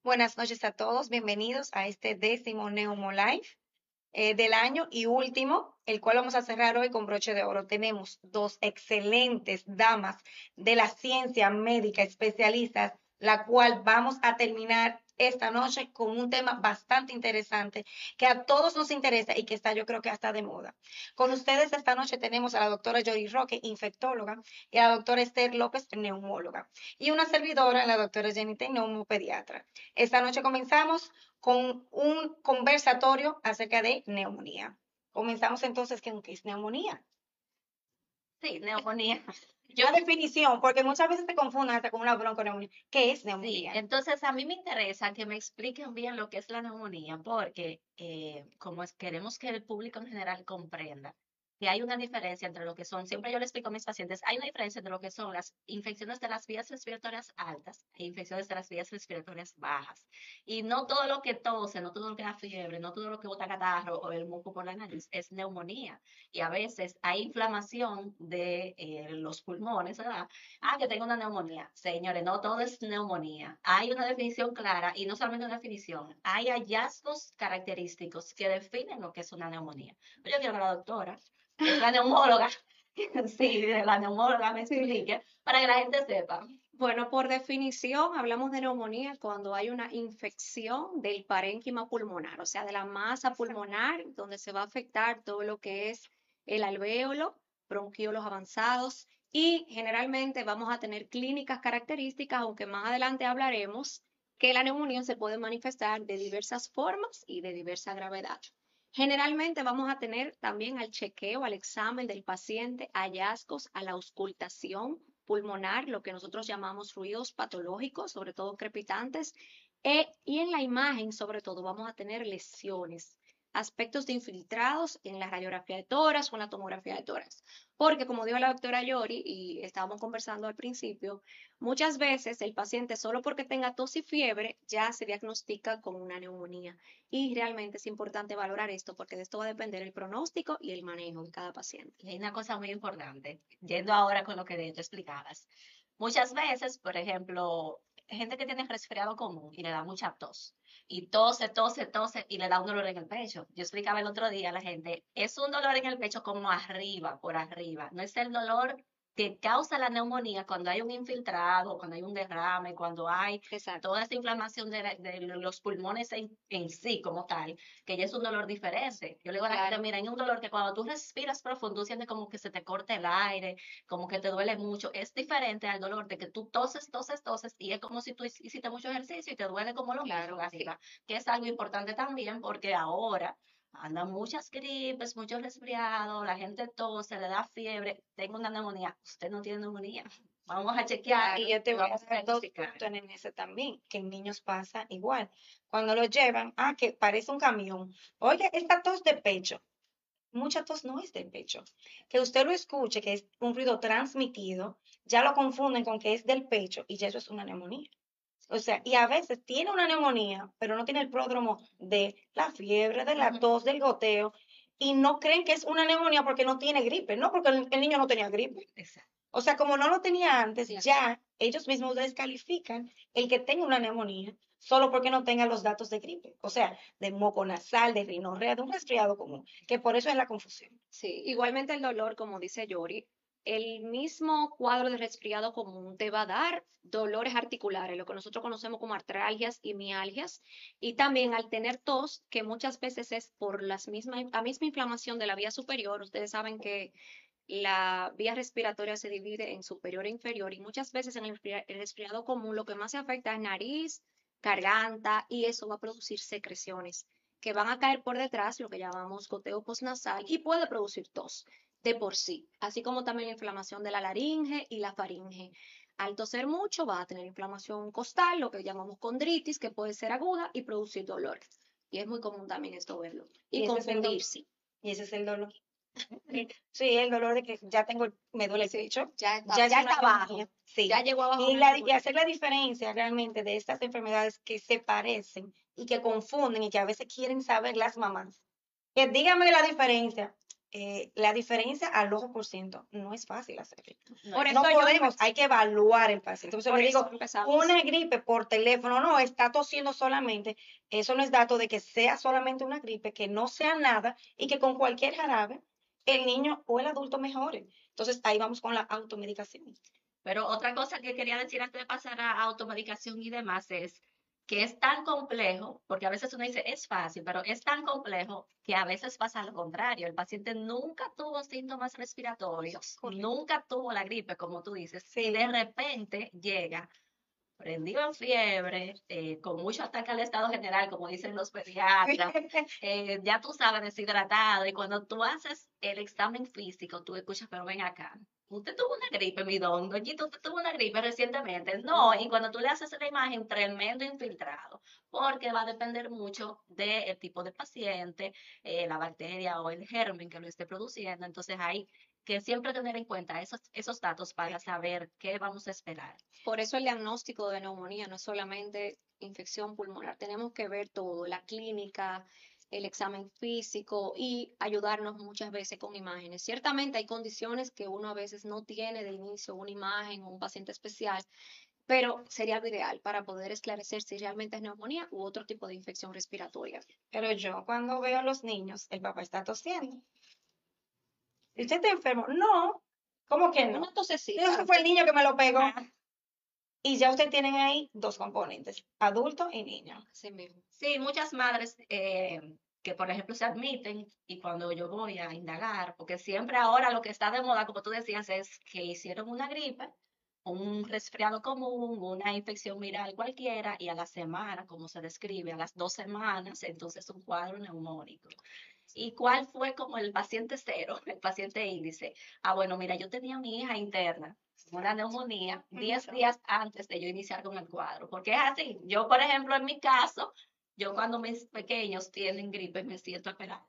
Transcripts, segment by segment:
Buenas noches a todos, bienvenidos a este 10º Neumo Live del año y último, el cual vamos a cerrar hoy con broche de oro. Tenemos dos excelentes damas de la ciencia médica especialistas, la cual vamos a terminar esta noche con un tema bastante interesante que a todos nos interesa y que está yo creo que hasta de moda. Con ustedes esta noche tenemos a la doctora Yori Roque, infectóloga, y a la doctora Esther López, neumóloga, y una servidora, la doctora Jenny Neumopediatra. Pediatra. Esta noche comenzamos con un conversatorio acerca de neumonía. Comenzamos entonces con qué es neumonía. Sí, neumonía. La definición, porque muchas veces se confunden hasta con una bronconeumonía. ¿Qué es Sí, neumonía? entonces a mí me interesa que me expliquen bien lo que es la neumonía, porque queremos que el público en general comprenda que hay una diferencia entre lo que son, siempre yo le explico a mis pacientes, hay una diferencia entre lo que son las infecciones de las vías respiratorias altas e infecciones de las vías respiratorias bajas. Y no todo lo que tose, no todo lo que da fiebre, no todo lo que bota catarro o el moco por la nariz es neumonía. Y a veces hay inflamación de los pulmones, ¿verdad? Que tengo una neumonía. Señores, no todo es neumonía. Hay una definición clara y no solamente una definición, hay hallazgos característicos que definen lo que es una neumonía. Pero yo quiero que la doctora, que es la neumóloga, sí, la neumóloga me Sí. explique para que la gente sepa. Bueno, por definición, hablamos de neumonía cuando hay una infección del parénquima pulmonar, o sea, de la masa pulmonar, donde se va a afectar todo lo que es el alvéolo, bronquiolos avanzados, y generalmente vamos a tener clínicas características, aunque más adelante hablaremos que la neumonía se puede manifestar de diversas formas y de diversa gravedad. Generalmente vamos a tener también al chequeo, al examen del paciente, hallazgos a la auscultación pulmonar, lo que nosotros llamamos ruidos patológicos, sobre todo crepitantes, y en la imagen, sobre todo, vamos a tener lesiones, aspectos de infiltrados en la radiografía de tórax o en la tomografía de tórax. Porque, como dijo la doctora Yori, y estábamos conversando al principio, muchas veces el paciente, solo porque tenga tos y fiebre, ya se diagnostica con una neumonía. Y realmente es importante valorar esto porque de esto va a depender el pronóstico y el manejo de cada paciente. Y hay una cosa muy importante, yendo ahora con lo que te explicabas. Muchas veces, por ejemplo, gente que tiene resfriado común y le da mucha tos, y tose, tose, tose, y le da un dolor en el pecho. Yo explicaba el otro día a la gente, es un dolor en el pecho como arriba, por arriba. No es el dolor que causa la neumonía cuando hay un infiltrado, cuando hay un derrame, cuando hay Exacto. toda esta inflamación de los pulmones en sí como tal, que ya es un dolor diferente. Yo le digo a la gente, Claro. mira, hay un dolor que cuando tú respiras profundo, tú sientes como que se te corta el aire, como que te duele mucho. Es diferente al dolor de que tú toses, toses, toses, y es como si tú hiciste mucho ejercicio y te duele como lo mismo Claro, de sí. arriba, que es algo importante también porque ahora andan muchas gripes, muchos resfriados, la gente tose, le da fiebre, tengo una neumonía, usted no tiene neumonía. Vamos a Ya, y chequearlo yo te y voy a vamos a dar dos diagnosticar. puntos en ese también, que en niños pasa igual. Cuando lo llevan, que parece un camión. Oye, esta tos de pecho. Mucha tos no es del pecho. Que usted lo escuche, que es un ruido transmitido, ya lo confunden con que es del pecho y ya eso es una neumonía. O sea, y a veces tiene una neumonía, pero no tiene el pródromo de la fiebre, de la Ujú. tos, del goteo, y no creen que es una neumonía porque no tiene gripe, no porque el niño no tenía gripe. Exacto. O sea, como no lo tenía antes, Claro. ya ellos mismos descalifican el que tenga una neumonía solo porque no tenga los datos de gripe, o sea, de moco nasal, de rinorrea, de un resfriado común, que por eso es la confusión. Sí, igualmente el dolor, como dice Yori, el mismo cuadro de resfriado común te va a dar dolores articulares, lo que nosotros conocemos como artralgias y mialgias, y también al tener tos, que muchas veces es por la misma inflamación de la vía superior. Ustedes saben que la vía respiratoria se divide en superior e inferior, y muchas veces en el resfriado común lo que más se afecta es nariz, garganta, y eso va a producir secreciones que van a caer por detrás, lo que llamamos goteo postnasal, y puede producir tos de por sí, así como también la inflamación de la laringe y la faringe. Al toser mucho va a tener inflamación costal, lo que llamamos condritis, que puede ser aguda y producir dolor. Y es muy común también esto verlo. Y Y ese es el dolor. confundirse. Y ese es el dolor. Sí, el dolor de que ya tengo, me duele el Sí, pecho, ya ya está, es ya una está abajo, neumonía, sí. ya llegó abajo Y, una y neumonía. hacer la diferencia realmente de estas enfermedades que se parecen y que confunden y que a veces quieren saber las mamás. Que dígame la diferencia. la diferencia al ojo por ciento no es fácil hacerlo. No, Por es- No eso yo podemos, hay que evaluar el paciente. Entonces por le eso digo, empezamos. una gripe por teléfono, no, está tosiendo solamente. Eso no es dato de que sea solamente una gripe, que no sea nada y que con cualquier jarabe el niño o el adulto mejore. Entonces ahí vamos con la automedicación. Pero otra cosa que quería decir antes de pasar a automedicación y demás es que es tan complejo, porque a veces uno dice es fácil, pero es tan complejo que a veces pasa lo contrario. El paciente nunca tuvo síntomas respiratorios, Correcto. nunca tuvo la gripe, como tú dices, y Sí. de repente llega prendido en fiebre, con mucho ataque al estado general, como dicen los pediatras, ya tú sabes, deshidratado, y cuando tú haces el examen físico, tú escuchas, pero ven acá, usted tuvo una gripe, mi don, doñito, usted tuvo una gripe recientemente, no, y cuando tú le haces la imagen, tremendo infiltrado, porque va a depender mucho del tipo de paciente, la bacteria o el germen que lo esté produciendo, entonces hay que siempre tener en cuenta esos datos para saber qué vamos a esperar. Por eso el diagnóstico de neumonía no es solamente infección pulmonar, tenemos que ver todo, la clínica, el examen físico y ayudarnos muchas veces con imágenes. Ciertamente hay condiciones que uno a veces no tiene de inicio una imagen o un paciente especial, pero sería lo ideal para poder esclarecer si realmente es neumonía u otro tipo de infección respiratoria. Pero yo cuando veo a los niños, el papá está tosiendo. ¿Y usted está enfermo? No. ¿Cómo que no? Una tosecita. Ese fue el niño que me lo pegó. Ah, Y ya ustedes tienen ahí dos componentes, adulto y niño. Así mismo. sí, muchas madres que, por ejemplo, se admiten y cuando yo voy a indagar, porque siempre ahora lo que está de moda, como tú decías, es que hicieron una gripe, un resfriado común, una infección viral cualquiera, y a la semana, como se describe, a las 2 semanas, entonces un cuadro neumónico. ¿Y cuál fue como el paciente cero, el paciente índice? Ah, bueno, mira, yo tenía a mi hija interna, una neumonía, 10 días antes de yo iniciar con el cuadro, porque es así. Yo, por ejemplo, en mi caso, yo cuando mis pequeños tienen gripe me siento esperada.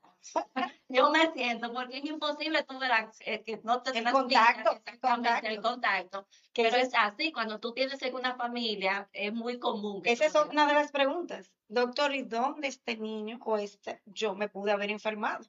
Yo me siento, porque es imposible tú verás, que no te El transmitas contacto, el exactamente el contacto. contacto. Que Pero ese es así, cuando tú tienes en una familia, es muy común que esa es tú veas. una de las preguntas. Doctor, ¿y dónde este niño o este yo me pude haber enfermado?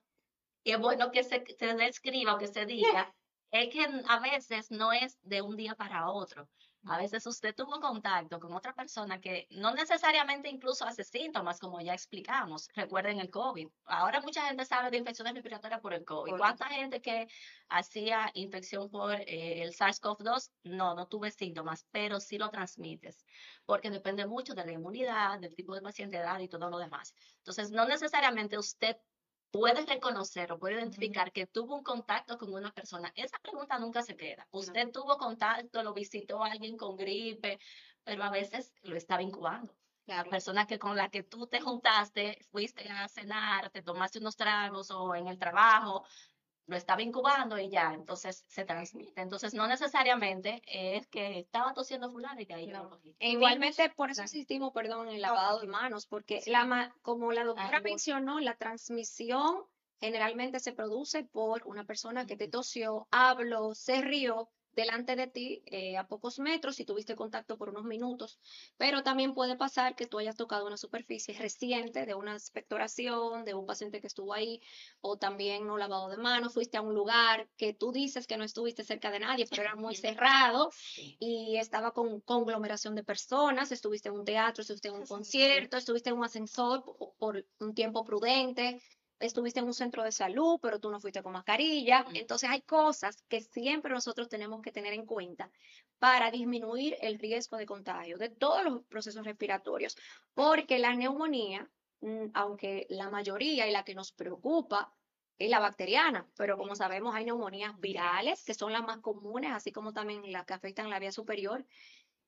Y es bueno que se describa o que se diga, es que a veces no es de un día para otro. A veces usted tuvo contacto con otra persona que no necesariamente incluso hace síntomas, como ya explicamos. Recuerden el COVID. Ahora mucha gente sabe de infecciones respiratorias por el COVID. Correcto. ¿Cuánta gente que hacía infección por el SARS-CoV-2? No, no tuve síntomas, pero sí lo transmites, porque depende mucho de la inmunidad, del tipo de paciente, edad y todo lo demás. Entonces, no necesariamente usted puede reconocer o puede identificar que tuvo un contacto con una persona. Esa pregunta nunca se queda. Usted tuvo contacto, lo visitó alguien con gripe, pero a veces lo estaba incubando. La Claro. persona que con la que tú te juntaste, fuiste a cenar, te tomaste unos tragos o en el trabajo, lo estaba incubando y ya, entonces se transmite. Entonces no necesariamente es que estaba tosiendo fulano y que ahí yo lo No. cogí. E En igualmente, niños, por eso claro. insistimos, perdón, en el No, lavado de tranquilo. manos, porque Sí. como la doctora Ay, mencionó, la transmisión generalmente se produce por una persona que te tosió, habló, se rió delante de ti a pocos metros y tuviste contacto por unos minutos, pero también puede pasar que tú hayas tocado una superficie reciente de una expectoración, de un paciente que estuvo ahí, o también un lavado de manos, fuiste a un lugar que tú dices que no estuviste cerca de nadie, pero era muy cerrado Sí. y estaba con conglomeración de personas, estuviste en un teatro, estuviste en un Sí, sí, sí. concierto, estuviste en un ascensor por un tiempo prudente, estuviste en un centro de salud, pero tú no fuiste con mascarilla. Entonces hay cosas que siempre nosotros tenemos que tener en cuenta para disminuir el riesgo de contagio de todos los procesos respiratorios, porque la neumonía, aunque la mayoría y la que nos preocupa es la bacteriana, pero como sabemos hay neumonías virales, que son las más comunes, así como también las que afectan la vía superior.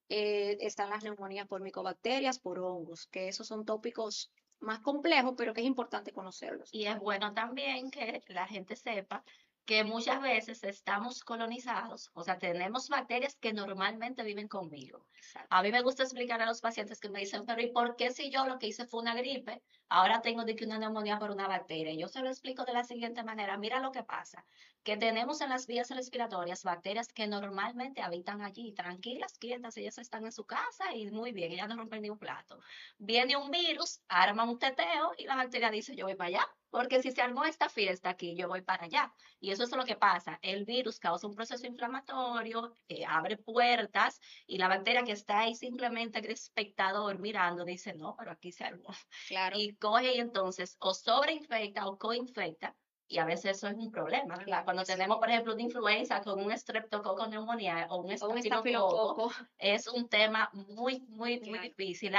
Están las neumonías por micobacterias, por hongos, que esos son tópicos más complejos, pero que es importante conocerlos. Y es bueno también que la gente sepa que muchas veces estamos colonizados, o sea, tenemos bacterias que normalmente viven conmigo. A mí me gusta explicar a los pacientes que me dicen, pero ¿y por qué si yo lo que hice fue una gripe, ahora tengo de que una neumonía por una bacteria? Yo se lo explico de la siguiente manera, mira lo que pasa, que tenemos en las vías respiratorias bacterias que normalmente habitan allí, tranquilas, quietas, ellas están en su casa y muy bien, ellas no rompen ni un plato. Viene un virus, arma un teteo y la bacteria dice, yo voy para allá porque si se armó esta fiesta aquí, yo voy para allá. Y eso es lo que pasa. El virus causa un proceso inflamatorio, abre puertas y la bacteria que está ahí simplemente de espectador mirando dice, no, pero aquí se armó. Claro, Y coge y entonces o sobreinfecta o coinfecta. Y a veces eso es un problema, ¿verdad? claro Cuando que sí. tenemos, por ejemplo, una influenza con un estreptococo neumonía o un O un estafilococo, estafilococo, es un tema muy, muy, muy claro, difícil.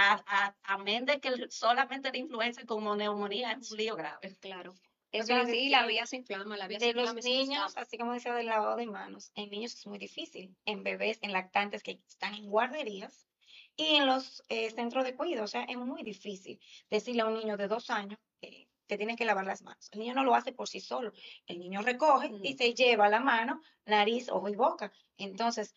Amén de que solamente la influenza como neumonía es un lío grave. claro. Lo Eso que es les así, decía, la vía se de inflama los y se niños, destapa. así como decía del lavado de manos, en niños es muy difícil, en bebés, en lactantes que están en guarderías y en los centros de cuidado. O sea, es muy difícil decirle a un niño de 2 años que tiene que lavar las manos. El niño no lo hace por sí solo. El niño recoge y Mm. se lleva la mano, nariz, ojo y boca. Entonces,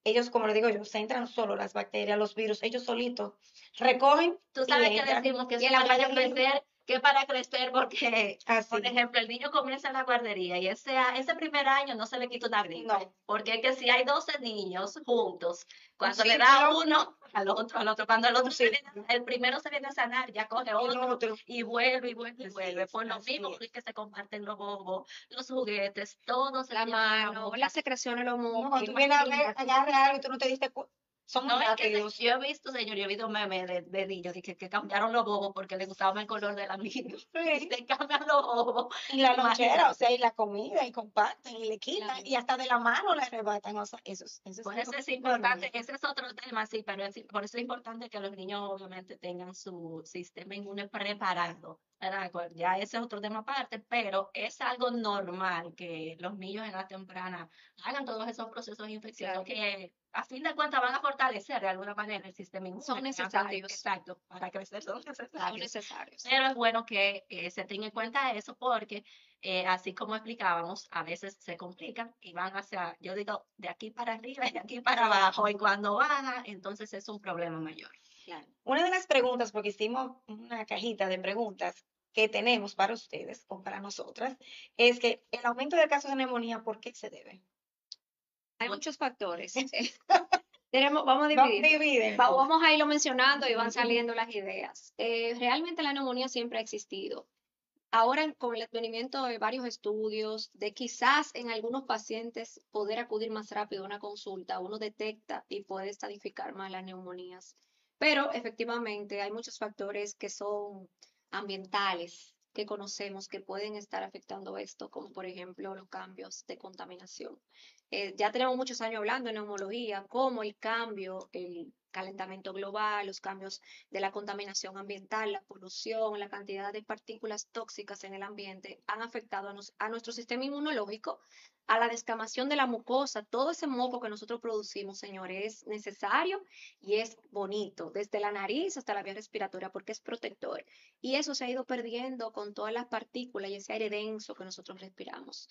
ellos, como le digo yo, se entran solo las bacterias, los virus, ellos solitos recogen Tú y sabes que entran. decimos que Y eso en es la para mayoría, crecer, que para crecer porque, por Así. ejemplo, el niño comienza en la guardería y ese primer año no se le quita una gripe, No, porque es que si hay 12 niños juntos, un cuando le da a círculo, uno, al otro, cuando el un otro círculo. el primero se viene a sanar, ya coge El otro otro. y vuelve y vuelve y Así vuelve. es, Por lo así mismo es. que se comparten los bobos, los juguetes, todo se la lleva a la mano, boca. las secreciones, los No, mocos, cuando tú vienes a ver, imagínate. agarra algo y tú no te diste cuenta. Son muy No, es que rápidos. yo he visto, señor, yo he visto memes de niños que cambiaron los bobos porque les gustaba el color de la niña. Y Sí. se cambian los bobos. Y la lonchera, o Imagínate. sea, y la comida, y comparten, y le quitan, Claro. y hasta de la mano le arrebatan. O sea, eso es Por algo eso es normal. importante, ese es otro tema, sí, pero por eso es importante que los niños obviamente tengan su sistema inmune preparado, ¿verdad? Ya ese es otro tema aparte, pero es algo normal que los niños en la temprana hagan todos esos procesos infecciosos Claro, que a fin de cuentas van a fortalecer de alguna manera el sistema son inmune. necesarios, Exacto, para crecer son son necesarios. necesarios. Pero es bueno que se tenga en cuenta eso porque así como explicábamos, a veces se complican y van hacia, yo digo, de aquí para arriba y de aquí para abajo, y cuando baja, entonces es un problema mayor. Claro. Una de las preguntas, porque hicimos una cajita de preguntas que tenemos para ustedes o para nosotras, es que el aumento de casos de neumonía, ¿por qué se debe? Hay Bueno, muchos factores. Vamos a dividir. Dividen. Vamos a irlo mencionando y van saliendo las ideas. Realmente la neumonía siempre ha existido. Ahora, con el advenimiento de varios estudios, de quizás en algunos pacientes poder acudir más rápido a una consulta, uno detecta y puede estadificar más las neumonías. Pero efectivamente hay muchos factores que son ambientales que conocemos que pueden estar afectando esto, como por ejemplo los cambios de contaminación. Ya tenemos muchos años hablando en neumología, cómo el cambio, el calentamiento global, los cambios de la contaminación ambiental, la polución, la cantidad de partículas tóxicas en el ambiente han afectado a nuestro sistema inmunológico, a la descamación de la mucosa, todo ese moco que nosotros producimos, señores, es necesario y es bonito, desde la nariz hasta la vía respiratoria, porque es protector. Y eso se ha ido perdiendo con todas las partículas y ese aire denso que nosotros respiramos.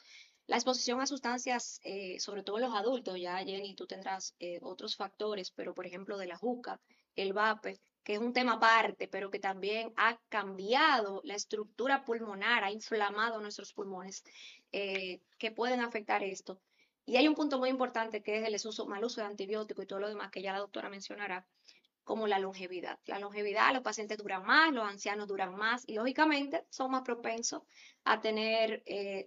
La exposición a sustancias, sobre todo en los adultos, ya Jenny, tú tendrás otros factores, pero por ejemplo de la juca, el vape, que es un tema aparte, pero que también ha cambiado la estructura pulmonar, ha inflamado nuestros pulmones, que pueden afectar esto. Y hay un punto muy importante que es el uso, mal uso de antibióticos y todo lo demás que ya la doctora mencionará, como la longevidad. La longevidad, los pacientes duran más, los ancianos duran más y lógicamente son más propensos a tener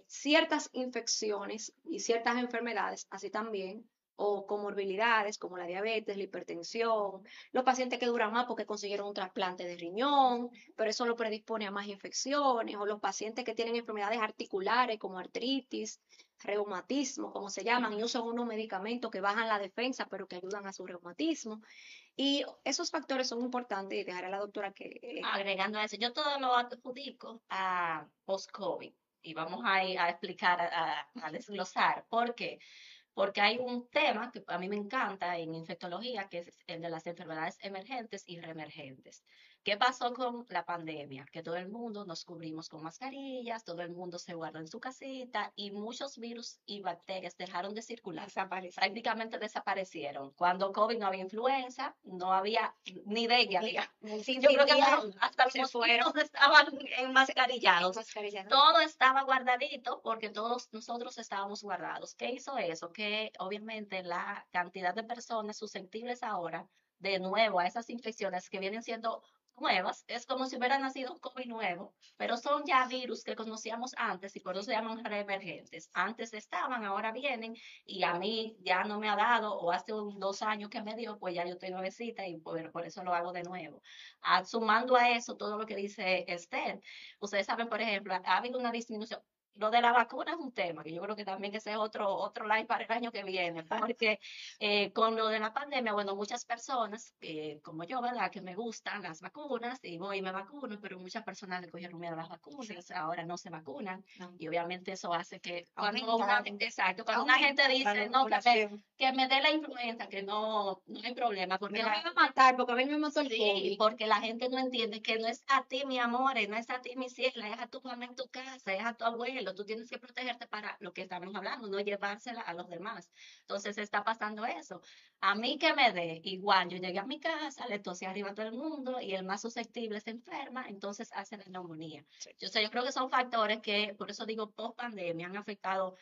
ciertas infecciones y ciertas enfermedades, así también, o comorbilidades como la diabetes, la hipertensión, los pacientes que duran más porque consiguieron un trasplante de riñón, pero eso lo predispone a más infecciones, o los pacientes que tienen enfermedades articulares como artritis, reumatismo, como se llaman, y usan unos medicamentos que bajan la defensa, pero que ayudan a su reumatismo. Y esos factores son importantes y dejar a la doctora que... agregando a eso, yo todo lo adjudico a post-COVID y vamos a explicar, a desglosar. ¿Por qué? Porque hay un tema que a mí me encanta en infectología, que es el de las enfermedades emergentes y reemergentes. ¿Qué pasó con la pandemia? Que todo el mundo nos cubrimos con mascarillas, todo el mundo se guardó en su casita y muchos virus y bacterias dejaron de circular, Desaparece. prácticamente desaparecieron. Cuando COVID no había influenza, no había ni dengue, había. Sin Yo creo que día hasta los se fueron mosquitos estaban enmascarillados. enmascarillados. Todo estaba guardadito porque todos nosotros estábamos guardados. ¿Qué hizo eso? Que obviamente la cantidad de personas susceptibles ahora, de nuevo, a esas infecciones que vienen siendo nuevas, es como si hubiera nacido un COVID nuevo, pero son ya virus que conocíamos antes y por eso se llaman reemergentes. Antes estaban, ahora vienen y a mí ya no me ha dado o hace 2 años que me dio, pues ya yo estoy nuevecita y por eso lo hago de nuevo. Sumando a eso todo lo que dice Esther, ustedes saben, por ejemplo, ha habido una disminución. Lo de la vacuna es un tema, que yo creo que también ese es otro live para el año que viene, porque con lo de la pandemia, bueno, muchas personas, como yo, ¿verdad? Que me gustan las vacunas y voy y me vacuno, pero muchas personas le cogieron miedo a las vacunas, ahora no se vacunan No. y obviamente eso hace que cuando Aumentaron. exacto, cuando una gente Aumentaron la dice, no, población. que me dé la influenza, que no hay problema, porque No me va a matar porque a mí me mató el sí, COVID. porque la gente no entiende que no es a ti, mi amor, no es a ti, mi ciela, es a tu mamá en tu casa, es a tu abuelo. Tú tienes que protegerte para lo que estamos hablando, no llevársela a los demás. Entonces está pasando eso. A mí que me dé, igual, yo llegué a mi casa, le tosé arriba a todo el mundo y el más susceptible se enferma, entonces hace la neumonía. Sí. Yo creo que son factores que, por eso digo, post pandemia han afectado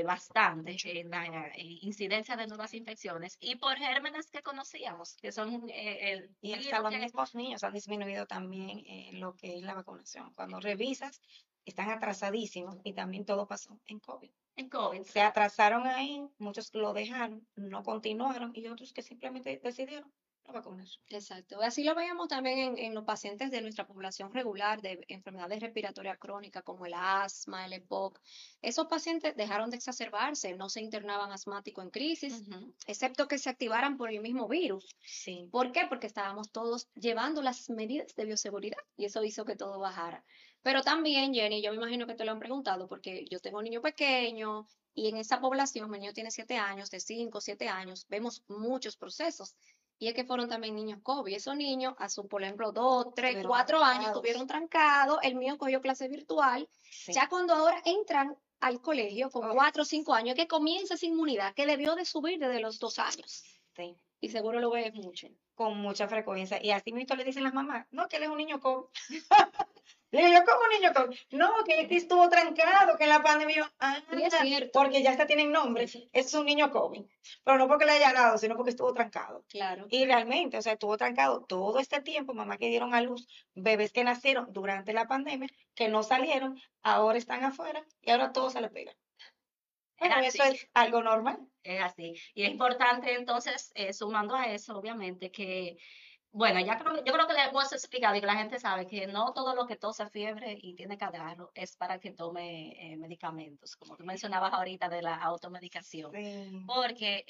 bastante en la incidencia de nuevas infecciones y por gérmenes que conocíamos, que son el Y hasta virus los que mismos niños han disminuido también lo que es la vacunación. Cuando revisas, están atrasadísimos y también todo pasó en COVID. en COVID. Se atrasaron ahí, muchos lo dejaron, no continuaron y otros que simplemente decidieron no vacunarse. Exacto. Así lo veíamos también en los pacientes de nuestra población regular de enfermedades respiratorias crónicas como el asma, el EPOC. Esos pacientes dejaron de exacerbarse, no se internaban asmáticos en crisis, Ujú. excepto que se activaran por el mismo virus. Sí, ¿Por qué? Porque estábamos todos llevando las medidas de bioseguridad y eso hizo que todo bajara. Pero también, Jenny, yo me imagino que te lo han preguntado porque yo tengo un niño pequeño y en esa población, mi niño tiene 7 años, de 5, 7 años, vemos muchos procesos. Y es que fueron también niños COVID. Esos niños, a su, por ejemplo, 2, 3, estuvieron 4 años, marcados. estuvieron trancados. El mío cogió clase virtual. Sí. Ya cuando ahora entran al colegio con Oh. 4 o 5 años, es que comienza esa inmunidad que debió de subir desde los 2 años. Sí, Y seguro lo ves mucho. con mucha frecuencia. Y así mismo le dicen las mamás, no, que él es un niño COVID. Le digo, yo como un niño COVID. No, que él estuvo trancado, que en la pandemia. Y es cierto. Porque ya hasta tienen nombre. Es un niño COVID. Pero no porque le haya dado, sino porque estuvo trancado. Claro. Y realmente, o sea, estuvo trancado todo este tiempo, mamá que dieron a luz, bebés que nacieron durante la pandemia, que no salieron, ahora están afuera y ahora todo se le pega. Bueno, así. eso es algo normal. Es así. Y es importante entonces, sumando a eso, obviamente, que bueno, yo creo que le hemos explicado y que la gente sabe que no todo lo que tose, fiebre y tiene que darlo es para que tome medicamentos, como tú mencionabas ahorita de la automedicación, Sí. porque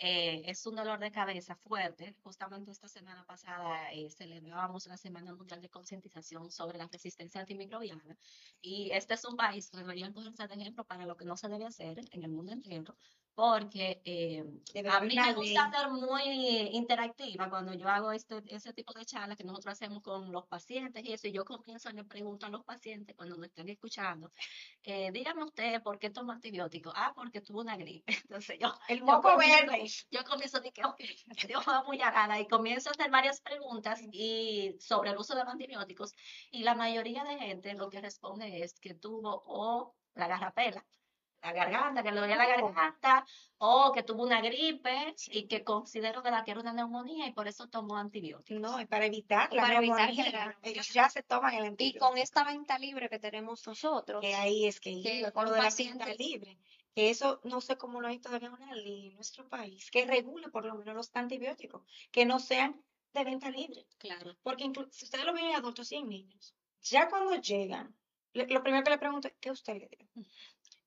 es un dolor de cabeza fuerte. Justamente esta semana pasada celebrábamos la Semana Mundial de Concientización sobre la resistencia antimicrobiana y este es un país que debería cogerse de ejemplo para lo que no se debe hacer en el mundo entero, porque Debe a haber mí una me gusta ley. ser muy interactiva cuando yo hago ese tipo de charlas que nosotros hacemos con los pacientes y eso, y yo comienzo, le pregunto a los pacientes cuando nos están escuchando, dígame usted por qué toma antibióticos. Ah, porque tuvo una gripe. Entonces El yo moco comienzo, verde. yo comienzo a decir que, ok, Dios va muy y comienzo a hacer varias preguntas y sobre el uso de los antibióticos y la mayoría de gente lo que responde es que tuvo o la garrapela, la garganta, que le dolía la Oh. garganta, o que tuvo una gripe y que considero que era una neumonía y por eso tomó antibióticos. No, y para evitar la Para evitar neumonía, generar ellos ya se toman el Y antibiótico. con esta venta libre que tenemos nosotros, Que ahí es que que iba con lo un de la paciente- venta libre. Que eso no sé cómo no hay todavía una ley en nuestro país que regule por lo menos los antibióticos, que no sean de venta libre. claro, Porque si ustedes lo ven en adultos y en niños, ya cuando llegan, lo primero que le pregunto es, ¿qué usted le dio?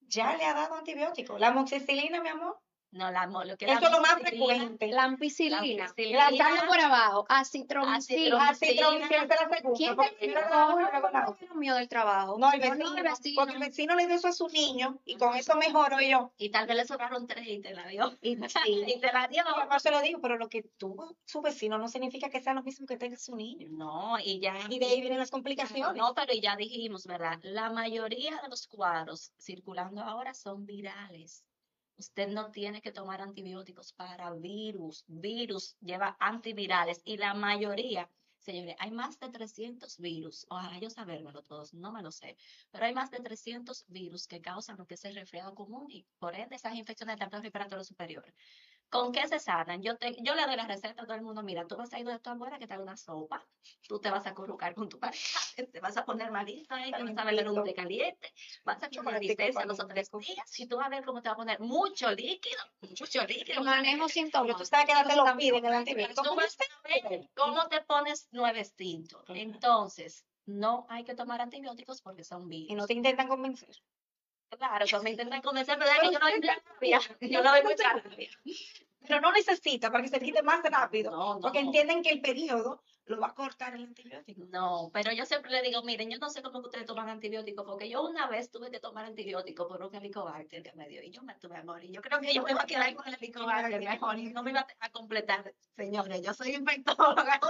¿Ya le ha dado antibiótico? La amoxicilina, mi amor. No, lo que es Eso es lo más amoxicilina, frecuente. la ampicilina, ampicilina, lanzando por abajo, acitromicina. Acitromicina es la segunda. ¿Quién Porque te primero dijo? la No, una y un luego la otra. compañero mío del trabajo. No, el No, vecino, el vecino. porque el vecino le dio eso a su niño y con eso mejoró yo. y tal vez le sobraron 3 y te la dio. Y sí, Y te la dio. y además se lo digo, pero lo que tuvo su vecino no significa que sea lo mismo que tenga su niño. No, y ya. Y de ahí vienen las complicaciones. No, pero ya dijimos, ¿verdad? La mayoría de los cuadros circulando ahora son virales. Usted no tiene que tomar antibióticos para virus. Virus lleva antivirales y la mayoría, señores, hay más de 300 virus. Ojalá yo sabérmelo todos, no me lo sé. Pero hay más de 300 virus que causan lo que es el resfriado común y por ende esas infecciones del tracto respiratorio superior. ¿Con qué se sanan? Yo le doy la receta a todo el mundo. Mira, tú vas a ir de tu abuela que te haga una sopa. Tú te vas a acurrucar con tu pareja. Te vas a poner malito ahí, te vas a beber un té caliente. Vas a echar una Chocolatico licencia 2 o 3 calientico. días y tú vas a ver cómo te va a poner mucho líquido. Mucho líquido. El manejo Pero tú sintomático. sabes que ya te lo También. piden el antibiótico. Tú vas a ver cómo te pones nuevecito. Entonces, no hay que tomar antibióticos porque son Y no virus. te intentan convencer. Claro, que me intentan convencer, pero es que Pero yo no doy usted mucha rabia. Yo no doy mucha rabia. Pero no necesita para que se quite más rápido, No, porque no. entienden que el periodo lo va a cortar el antibiótico. No, pero yo siempre le digo, miren, yo no sé cómo que ustedes toman antibióticos, porque yo una vez tuve que tomar antibióticos por un helicobacter que me dio y yo me tuve a morir. Yo creo que yo me iba a quedar con el helicobacter mejor y no me iba a completar, señores. Yo soy infectóloga,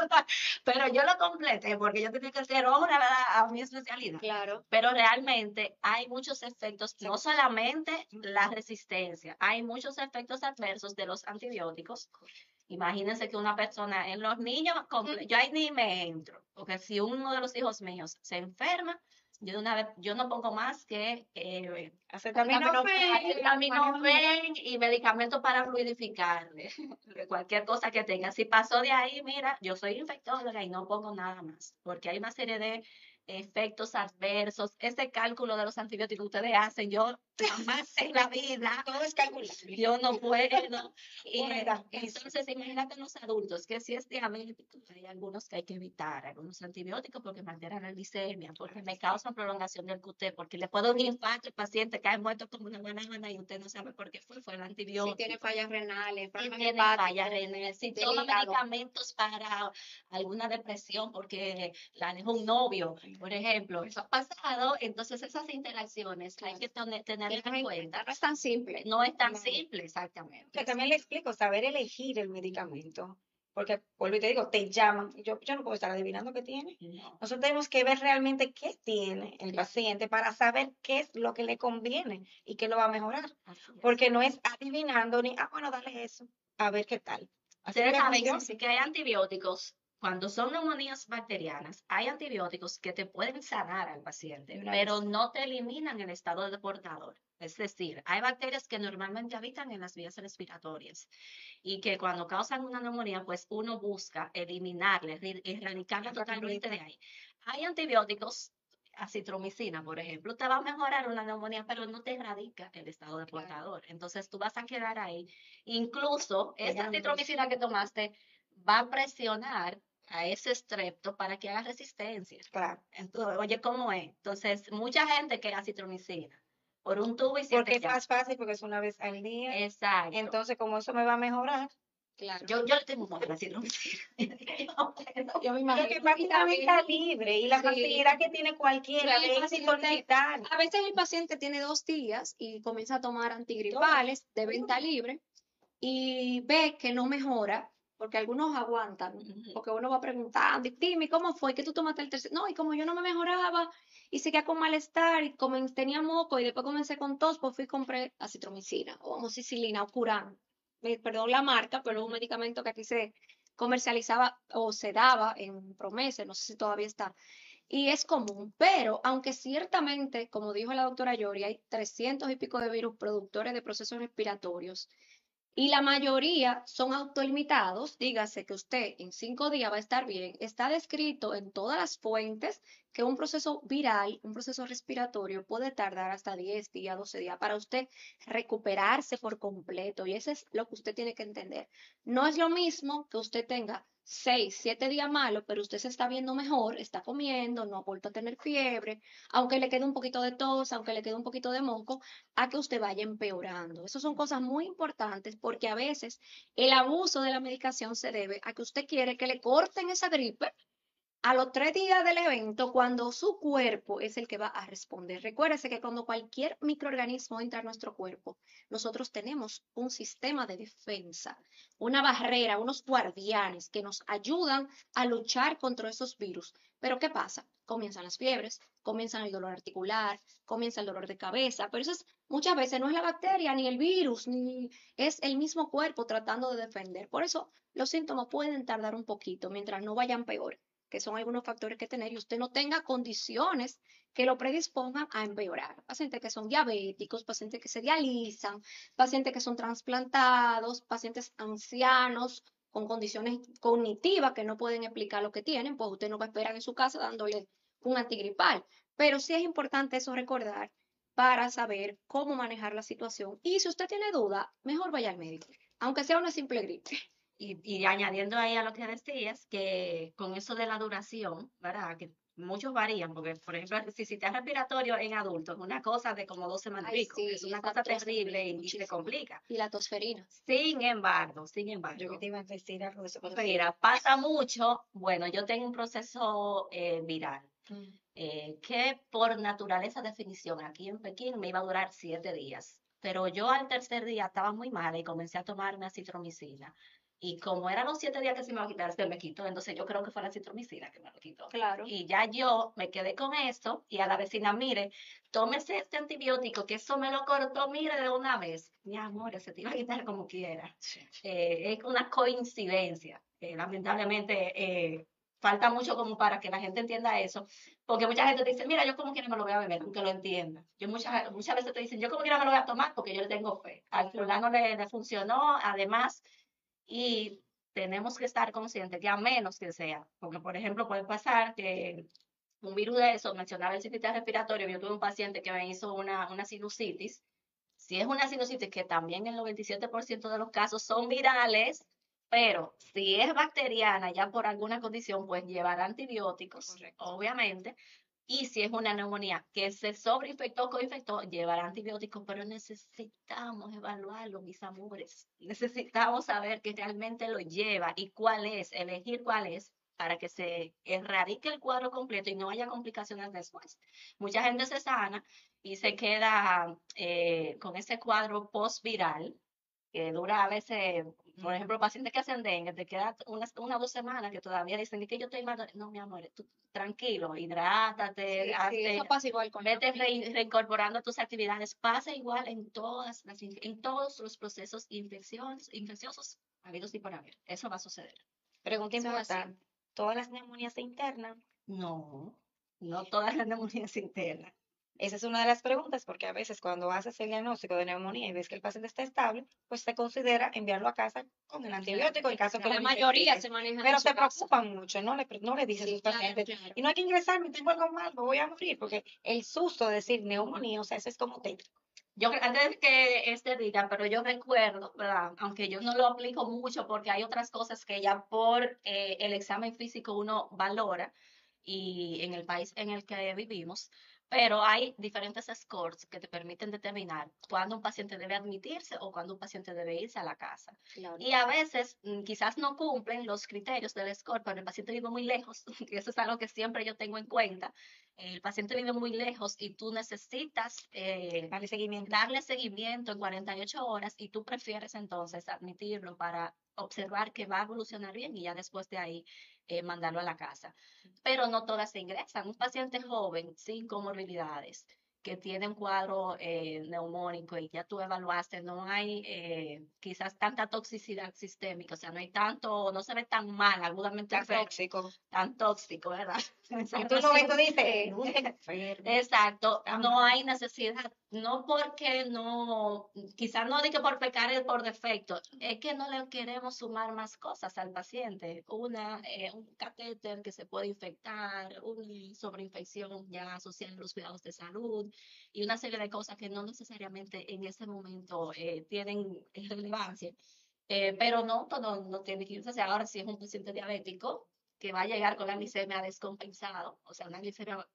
pero yo lo completé porque yo tenía que hacer obra, ¿verdad? A mi especialidad. Claro. Pero realmente hay muchos efectos, no solamente la resistencia, hay muchos efectos adversos de los antibióticos. Imagínense que una persona, en los niños, yo ahí ni me entro, porque si uno de los hijos míos se enferma, yo de una vez, yo no pongo más que Acetaminofén. acetaminofén y medicamentos para fluidificarle, cualquier cosa que tenga. Si pasó de ahí, mira, yo soy infectóloga y no pongo nada más, porque hay una serie de efectos adversos. Ese cálculo de los antibióticos que ustedes hacen, yo jamás en la vida, Todo es calculable. yo no puedo. Y, Por edad. entonces, imagínate los adultos, que si es diabético, hay algunos que hay que evitar, algunos antibióticos porque me alteran la glicemia, porque me causan prolongación del QT, porque le puedo dar un infarto al paciente cae muerto como una banana y usted no sabe por qué fue el Si antibiótico. tiene fallas renales, Si problemas tiene hepáticos, falla renal, si del toma hígado. medicamentos para alguna depresión porque la dejó un novio, por ejemplo, eso ha pasado, entonces esas interacciones hay que tenerlas en cuenta. No es tan simple. No es tan No. simple, exactamente. Que también le explico, saber elegir el medicamento. Porque, vuelvo y te digo, te llaman. Y yo no puedo estar adivinando qué tiene. No, Nosotros tenemos que ver realmente qué tiene el Claro. paciente para saber qué es lo que le conviene y qué lo va a mejorar. así es. Porque no es adivinando ni, bueno, dale eso, a ver qué tal. Así Ustedes que saben funciona. que hay antibióticos, cuando son neumonías bacterianas, hay antibióticos que te pueden sanar al paciente, De una pero vez. no te eliminan el estado de portador. Es decir, hay bacterias que normalmente habitan en las vías respiratorias y que cuando causan una neumonía, pues uno busca eliminarla, erradicarla totalmente de ahí. Hay antibióticos, acitromicina, por ejemplo, te va a mejorar una neumonía, pero no te erradica el estado de Claro. portador. Entonces tú vas a quedar ahí. Incluso esa Pegándoles. acitromicina que tomaste va a presionar a ese estrepto para que haga resistencia. Claro. Entonces, oye, ¿cómo es? Entonces, mucha gente que acitromicina por un tubo y Porque siete es ya. más fácil, porque es una vez al día. Exacto. Entonces, como eso me va a mejorar. Claro. Yo le tengo miedo a la acitromicina. Yo me Lo imagino. que pasa es la venta libre y la Sí. facilidad que tiene cualquiera Sí, de paciente- solicitar. A veces el paciente tiene 2 días y comienza a tomar antigripales de venta libre y ve que no mejora, porque algunos aguantan, porque uno va preguntando, dime, ¿cómo fue que tú tomaste el tercer? No, y como yo no me mejoraba y seguía con malestar y tenía moco y después comencé con tos, pues fui y compré acitromicina o amoxicilina o Curan. Perdón la marca, pero es un medicamento que aquí se comercializaba o se daba en Promesa, no sé si todavía está. Y es común, pero aunque ciertamente, como dijo la doctora Yori, hay 300 y pico de virus productores de procesos respiratorios y la mayoría son autolimitados, dígase que usted en 5 días va a estar bien, está descrito en todas las fuentes que un proceso viral, un proceso respiratorio puede tardar hasta 10 días, 12 días para usted recuperarse por completo y eso es lo que usted tiene que entender. No es lo mismo que usted tenga 6, 7 días malos, pero usted se está viendo mejor, está comiendo, no ha vuelto a tener fiebre, aunque le quede un poquito de tos, aunque le quede un poquito de moco, a que usted vaya empeorando. Esas son cosas muy importantes porque a veces el abuso de la medicación se debe a que usted quiere que le corten esa gripe a los 3 días del evento cuando su cuerpo es el que va a responder. Recuérdese que cuando cualquier microorganismo entra a nuestro cuerpo, nosotros tenemos un sistema de defensa, una barrera, unos guardianes que nos ayudan a luchar contra esos virus. Pero ¿qué pasa? Comienzan las fiebres, comienza el dolor articular, comienza el dolor de cabeza, pero eso es, muchas veces no es la bacteria, ni el virus, ni es el mismo cuerpo tratando de defender. Por eso los síntomas pueden tardar un poquito mientras no vayan peor. que son algunos factores que tener y usted no tenga condiciones que lo predispongan a empeorar. Pacientes que son diabéticos, pacientes que se dializan, pacientes que son trasplantados, pacientes ancianos con condiciones cognitivas que no pueden explicar lo que tienen, pues usted no va a esperar en su casa dándole un antigripal. Pero sí es importante eso recordar para saber cómo manejar la situación. Y si usted tiene duda, mejor vaya al médico, aunque sea una simple gripe. Y añadiendo ahí a lo que decías, que con eso de la duración, ¿verdad? Que muchos varían, porque por ejemplo, el sistema respiratorio en adultos es una cosa de como 2 semanas y Ay, pico, sí, es y una esa cosa tos terrible también, y se muchísimo. complica. Y la tosferina. Sin Yo que embargo, te iba a decir algo de eso. pues mira, pasa mucho, bueno, yo tengo un proceso viral Mm. que por naturaleza definición aquí en Pekín me iba a durar 7 días. Pero yo al tercer día estaba muy mala y comencé a tomar una citromicina. Y como eran los 7 días que se me iba a quitar, se me quitó. Entonces yo creo que fue la citromicina que me lo quitó. Claro. Y ya yo me quedé con esto y a la vecina, mire, tómese este antibiótico, que eso me lo cortó, mire, de una vez. Mi amor, se te iba a quitar como quiera. Es una coincidencia. Lamentablemente, falta mucho como para que la gente entienda eso, porque mucha gente te dice, mira, yo como quiera me lo voy a beber, aunque lo entienda. Yo muchas veces te dicen, yo como quiera me lo voy a tomar porque yo le tengo fe. Al fulano le funcionó, además, y tenemos que estar conscientes que a menos que sea, porque por ejemplo puede pasar que un virus de eso, mencionaba el sistema respiratorio, yo tuve un paciente que me hizo una sinusitis. Si es una sinusitis, que también el 97% de los casos son virales, pero si es bacteriana, ya por alguna condición, pues llevará antibióticos, Correcto. obviamente. Y si es una neumonía que se sobreinfectó, coinfectó, llevará antibióticos, pero necesitamos evaluarlo, mis amores. Necesitamos saber qué realmente lo lleva y cuál es, elegir cuál es, para que se erradique el cuadro completo y no haya complicaciones después. Mucha gente se sana y se queda con ese cuadro post-viral que dura a veces, por ejemplo, pacientes que hacen dengue, te queda una o 2 semanas que todavía dicen que yo estoy mal. No, mi amor, tú tranquilo, hidrátate, Sí, sí, eso pasa igual con la vete reincorporando tus actividades. Pasa igual en en todos los procesos infecciosos habidos y por haber. Eso va a suceder. Pregunta Eso es así. importante. ¿Todas las neumonías se internan? No, no todas las neumonías internas. Esa es una de las preguntas, porque a veces cuando haces el diagnóstico de neumonía y ves que el paciente está estable, pues se considera enviarlo a casa con el antibiótico en caso que La lo mayoría necesite. se maneja Pero en su se casa. preocupan mucho, no le dicen a Sí, sus claro, pacientes, claro. y no hay que ingresarme, tengo algo mal, me voy a morir, porque el susto de decir neumonía, o sea, eso es como tétrico. Antes de que diga, pero yo recuerdo, ¿verdad? Aunque yo no lo aplico mucho porque hay otras cosas que ya por el examen físico uno valora y en el país en el que vivimos, pero hay diferentes scores que te permiten determinar cuándo un paciente debe admitirse o cuándo un paciente debe irse a la casa. Claro. Y a veces quizás no cumplen los criterios del score, pero el paciente vive muy lejos, y eso es algo que siempre yo tengo en cuenta. El paciente vive muy lejos y tú necesitas darle seguimiento en 48 horas y tú prefieres entonces admitirlo para observar que va a evolucionar bien y ya después de ahí mandarlo a la casa. Pero no todas se ingresan. Un paciente joven sin comorbilidades que tiene un cuadro neumónico y ya tú evaluaste, no hay quizás tanta toxicidad sistémica, o sea, no hay tanto, no se ve tan mal, agudamente Tan enfermo, tóxico. tan tóxico, ¿verdad? Y tú no ves, tú dices, "No, enfermo". Exacto, Está no mal. hay necesidad, no porque no, quizás no diga por pecar es por defecto, es que no le queremos sumar más cosas al paciente, un catéter que se puede infectar, una sobreinfección ya asociada a los cuidados de salud y una serie de cosas que no necesariamente en ese momento tienen relevancia. Pero no, todo no tiene que irse. O sea, ahora si es un paciente diabético que va a llegar con la glicemia descompensado, o sea, una glicemia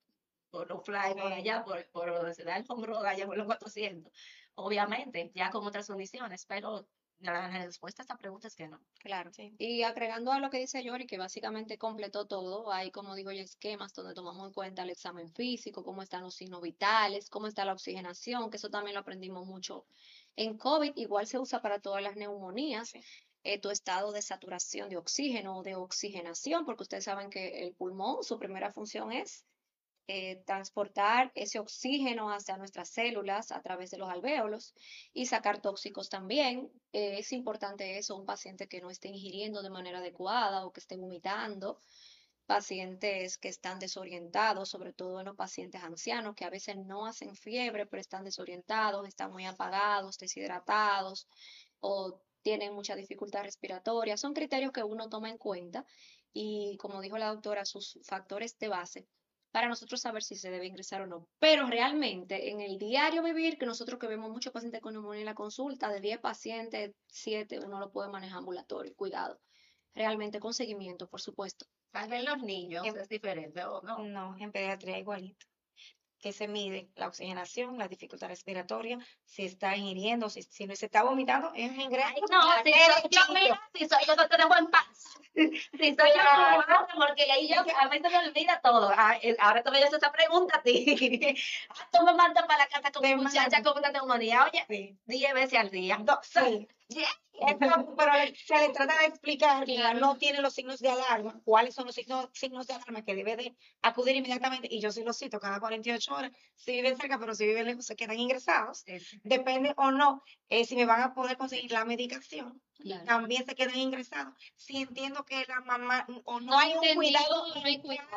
por los fly, por Sí. allá, por donde se da el hombro, allá por los 400. Obviamente, ya con otras condiciones, pero la respuesta a esta pregunta es que no. Claro. Sí. Y agregando a lo que dice Yori, que básicamente completó todo, hay, como digo ya, esquemas donde tomamos en cuenta el examen físico, cómo están los signos vitales, cómo está la oxigenación, que eso también lo aprendimos mucho en COVID, igual se usa para todas las neumonías, Sí. tu estado de saturación de oxígeno o de oxigenación, porque ustedes saben que el pulmón, su primera función es transportar ese oxígeno hacia nuestras células a través de los alvéolos y sacar tóxicos también. Es importante eso, un paciente que no esté ingiriendo de manera adecuada o que esté vomitando. pacientes que están desorientados, sobre todo en los pacientes ancianos, que a veces no hacen fiebre, pero están desorientados, están muy apagados, deshidratados o tienen mucha dificultad respiratoria. Son criterios que uno toma en cuenta y, como dijo la doctora, sus factores de base para nosotros saber si se debe ingresar o no. Pero realmente en el diario vivir, que nosotros que vemos muchos pacientes con neumonía en la consulta, de 10 pacientes, 7 uno lo puede manejar ambulatorio, cuidado. Realmente con seguimiento, por supuesto. Tal vez los niños Em, es diferente o no. No, en pediatría igualito. Que se mide la oxigenación, la dificultad respiratoria, si está ingiriendo, si no se está vomitando, es un ingreso. Ay, no, si soy yo, mira, si soy yo no te dejo en paz. Si soy yo, no me mata, porque ahí yo, a mí se me olvida todo. Ahora tú me haces esa pregunta a ti. Tú me mandas para la casa con Me mi muchacha mando. con una neumonía. Oye, Sí. 10 veces al día. Sí. Yeah. Pero se le trata de explicar que Claro. no tiene los signos de alarma, cuáles son los signos de alarma que debe de acudir inmediatamente, y yo sí los cito cada 48 horas, si viven cerca, pero si viven lejos se quedan ingresados, depende o no, si me van a poder conseguir la medicación, Claro. también se quedan ingresados, si entiendo que la mamá, o no No hay un entendido, cuidado, no hay cuidado.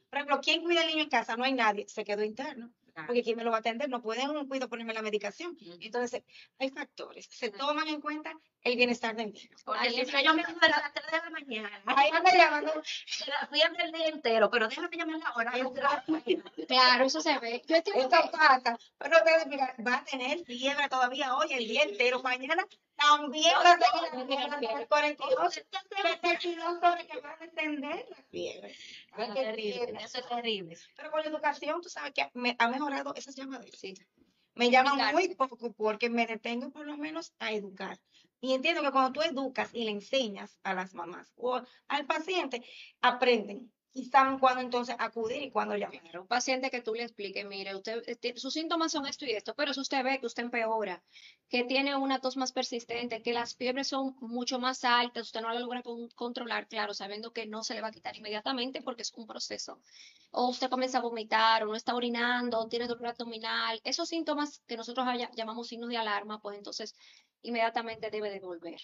por ejemplo, ¿quién cuida al niño en casa? No hay nadie, se quedó interno. Claro. Porque ¿quién me lo va a atender? No pueden un cuido ponerme la medicación. Entonces, hay factores. Se toman en cuenta el bienestar del niño. Porque si soy yo me a las 3 de la mañana. Ahí anda llamando. La fiebre el día entero, pero déjame llamar ahora. Claro, eso se ve. Yo entiendo Esto que pasa. Pero te voy a explicar, va a tener fiebre todavía hoy, el día entero. Mañana también No, va a no, tener no, fiebre. 72 horas que va a descender la fiebre. Ah, Es que terrible, eso es terrible. pero con la educación, tú sabes que ha mejorado esas llamadas. sí. Me llaman Educarse. muy poco porque me detengo por lo menos a educar. Y entiendo que cuando tú educas y le enseñas a las mamás o al paciente, aprenden y saben cuándo entonces acudir y cuándo llamar. Claro, un paciente que tú le expliques, mire, usted, sus síntomas son esto y esto, pero si usted ve que usted empeora, que tiene una tos más persistente, que las fiebres son mucho más altas, usted no la logra controlar, claro, sabiendo que no se le va a quitar inmediatamente porque es un proceso. O usted comienza a vomitar, o no está orinando, o tiene dolor abdominal, esos síntomas que nosotros llamamos signos de alarma, pues entonces inmediatamente debe de volver.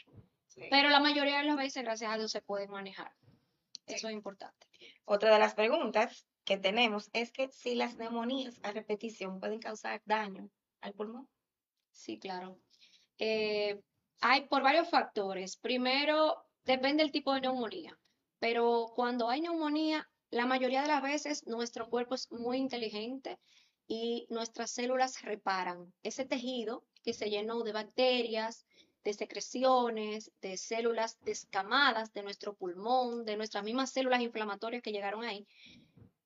Sí. Pero la mayoría de las veces, gracias a Dios, se pueden manejar. Eso es importante. Otra de las preguntas que tenemos es que si las neumonías a repetición pueden causar daño al pulmón. Sí, claro. Hay por varios factores. Primero, depende del tipo de neumonía, pero cuando hay neumonía, la mayoría de las veces nuestro cuerpo es muy inteligente y nuestras células reparan ese tejido que se llenó de bacterias, de secreciones, de células descamadas de nuestro pulmón, de nuestras mismas células inflamatorias que llegaron ahí.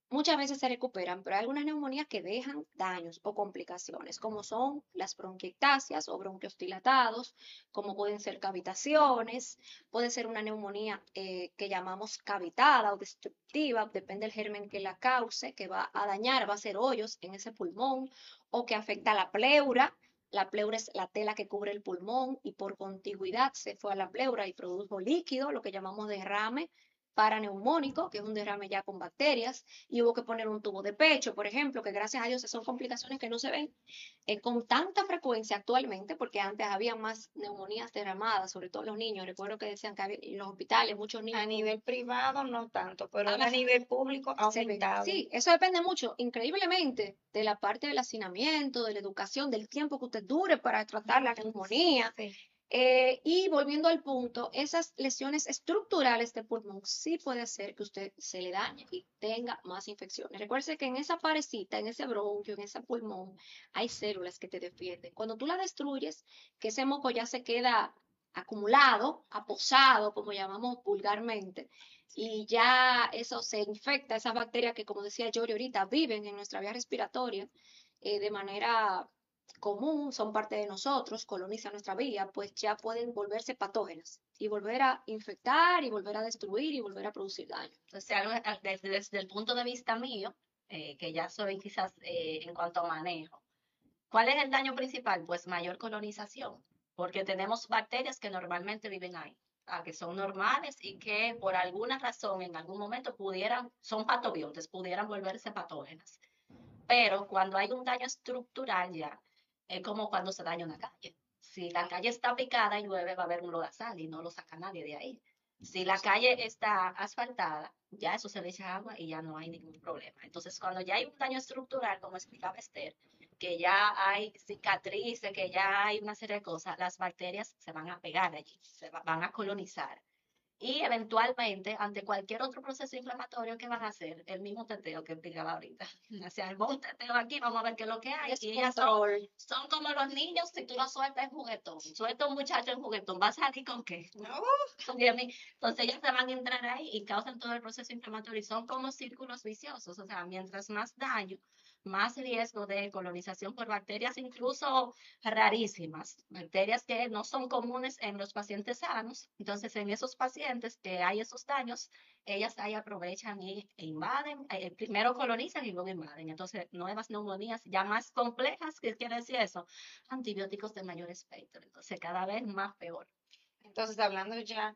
Muchas veces se recuperan, pero hay algunas neumonías que dejan daños o complicaciones, como son las bronquiectasias o bronquios dilatados, como pueden ser cavitaciones, puede ser una neumonía que llamamos cavitada o destructiva, depende del germen que la cause, que va a dañar, va a hacer hoyos en ese pulmón, o que afecta a la pleura. La pleura es la tela que cubre el pulmón y por contigüidad se fue a la pleura y produjo líquido, lo que llamamos derrame paraneumónico, que es un derrame ya con bacterias, y hubo que poner un tubo de pecho, por ejemplo, que gracias a Dios son complicaciones que no se ven con tanta frecuencia actualmente, porque antes había más neumonías derramadas, sobre todo en los niños. Recuerdo que decían que había, en los hospitales muchos niños. A nivel privado no tanto, pero Ah, a nivel público ha se ve. aumentado. Sí, eso depende mucho, increíblemente, de la parte del hacinamiento, de la educación, del tiempo que usted dure para tratar la neumonía. Sí. Y volviendo al punto, esas lesiones estructurales de pulmón sí puede hacer que usted se le dañe y tenga más infecciones. Recuerde que en esa parecita, en ese bronquio, en ese pulmón, hay células que te defienden. Cuando tú la destruyes, que ese moco ya se queda acumulado, aposado, como llamamos vulgarmente, y ya eso se infecta, esas bacterias que, como decía Yori ahorita, viven en nuestra vía respiratoria de manera común, son parte de nosotros, colonizan nuestra vía, pues ya pueden volverse patógenas y volver a infectar y volver a destruir y volver a producir daño. Entonces, desde el punto de vista mío, que ya soy quizás en cuanto a manejo, ¿cuál es el daño principal? Pues mayor colonización, porque tenemos bacterias que normalmente viven ahí, que son normales y que por alguna razón en algún momento son patobiontes, pudieran volverse patógenas. Pero cuando hay un daño estructural ya, es como cuando se daña una calle. Si la calle está picada y llueve, va a haber un lodazal y no lo saca nadie de ahí. Si la calle está asfaltada, ya eso se le echa agua y ya no hay ningún problema. Entonces, cuando ya hay un daño estructural, como explicaba Esther, que ya hay cicatrices, que ya hay una serie de cosas, las bacterias se van a pegar allí, van a colonizar. Y eventualmente, ante cualquier otro proceso inflamatorio que van a hacer, el mismo teteo que explicaba ahorita. O sea, el un teteo aquí, vamos a ver qué es lo que hay. Y ellas son como los niños, si tú lo sueltas en juguetón. Suelta un muchacho en juguetón, ¿va a salir con qué? No. Entonces ellas se van a entrar ahí y causan todo el proceso inflamatorio. Y son como círculos viciosos. O sea, mientras más daño, más riesgo de colonización por bacterias, incluso rarísimas, bacterias que no son comunes en los pacientes sanos. Entonces, en esos pacientes que hay esos daños, ellas ahí aprovechan e invaden, primero colonizan y luego invaden. Entonces, nuevas neumonías ya más complejas, ¿qué quiere decir eso? Antibióticos de mayor espectro. Entonces, cada vez más peor. Entonces, hablando ya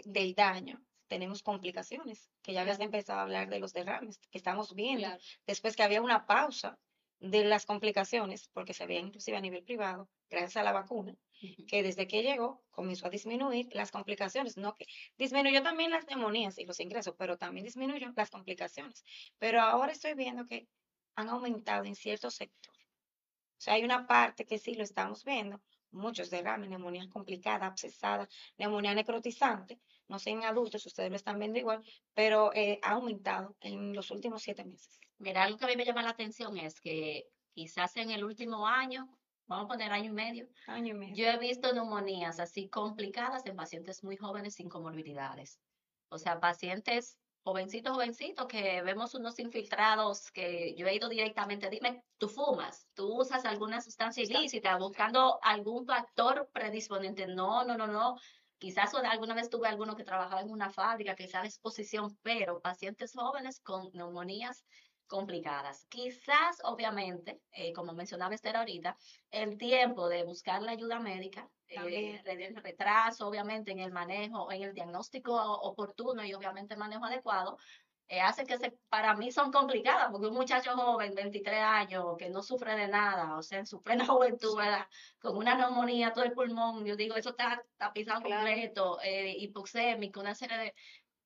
del daño, tenemos complicaciones, que ya habías empezado a hablar de los derrames, que estamos viendo, Claro. después que había una pausa de las complicaciones, porque se veía inclusive a nivel privado, gracias a la vacuna, que desde que llegó comenzó a disminuir las complicaciones, no que disminuyó también las neumonías y los ingresos, pero también disminuyó las complicaciones. Pero ahora estoy viendo que han aumentado en ciertos sectores. O sea, hay una parte que sí lo estamos viendo, muchos derrames, neumonía complicada, abscesada, neumonía necrotizante, no sé en adultos, ustedes lo están viendo igual, pero ha aumentado en los últimos 7 meses. Mira, algo que a mí me llama la atención es que quizás en el último año, vamos a poner año y medio, Año y medio. yo he visto neumonías así complicadas en pacientes muy jóvenes sin comorbilidades. O sea, pacientes jovencitos, jovencitos, que vemos unos infiltrados que yo he ido directamente, dime, tú fumas, tú usas alguna sustancia ilícita, buscando algún factor predisponente. No, no, no, no. Quizás alguna vez tuve alguno que trabajaba en una fábrica, quizás exposición, pero pacientes jóvenes con neumonías complicadas. Quizás, obviamente, como mencionaba Esther ahorita, el tiempo de buscar la ayuda médica, el retraso, obviamente, en el manejo, en el diagnóstico oportuno y obviamente el manejo adecuado, hace que para mí son complicadas, porque un muchacho joven, 23 años, que no sufre de nada, o sea, en su plena juventud, ¿verdad? Con una neumonía, todo el pulmón, yo digo, eso está tapizado completo, hipoxémico, una serie de,